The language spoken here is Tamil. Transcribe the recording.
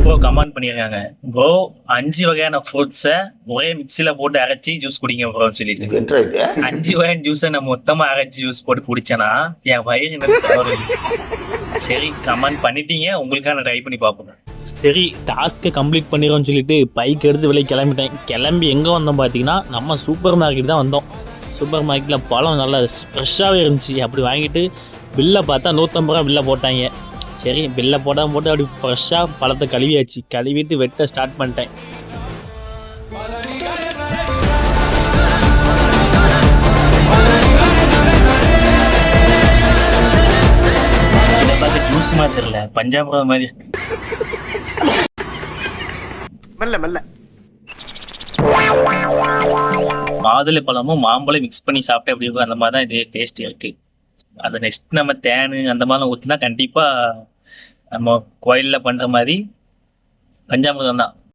ப்ரோ கமெண்ட் பண்ணியிருக்காங்க ப்ரோ 5 வகையான ஃப்ரூட்ஸை ஒரே மிக்சியில போட்டு அரைச்சி ஜூஸ் குடிங்க ப்ரோன்னு சொல்லிட்டு. 5 வகையான ஜூஸை நம்ம மொத்தமா அரைச்சி ஜூஸ் போட்டு குடிச்சேன்னா என் வயிறு என்னது தவறு. சரி கமெண்ட் பண்ணிட்டீங்க, உங்களுக்காக நான் ட்ரை பண்ணி பார்ப்போம். சரி டாஸ்க்கை கம்ப்ளீட் பண்ணிடுறோம்னு சொல்லிட்டு பைக் எடுத்து வெளியே கிளம்பிட்டேன். கிளம்பி எங்கே வந்தோம் பார்த்தீங்கன்னா நம்ம சூப்பர் மார்க்கெட் தான் வந்தோம். சூப்பர் மார்க்கெட்டில் பழம் நல்லா ஃப்ரெஷ்ஷாகவே இருந்துச்சு. அப்படி வாங்கிட்டு பில்லை பார்த்தா 150 ரூபா பில்லை போட்டாங்க. சரி பில்லை போட்டு அப்படி ஃப்ரெஷ்ஷாக பழத்தை கழுவியாச்சு. கழுவிட்டு வெட்ட ஸ்டார்ட் பண்ணிட்டேன். இதை பார்த்து ஜூஸ் மாதிரி தெரியல, பஞ்சாமிரம் மாதிரி. மாதுளை பழமும் மாம்பழம் மிக்ஸ் பண்ணி சாப்பிட்டே அப்படி இருக்கும். அந்த மாதிரி தான் இது டேஸ்ட் இருக்கு. அதை நெக்ஸ்ட் நம்ம தேனு அந்த மாதிரிலாம் ஊற்றினா கண்டிப்பாக நம்ம கோயிலில் பண்ணுற மாதிரி பஞ்சாமிர்தம் தான்.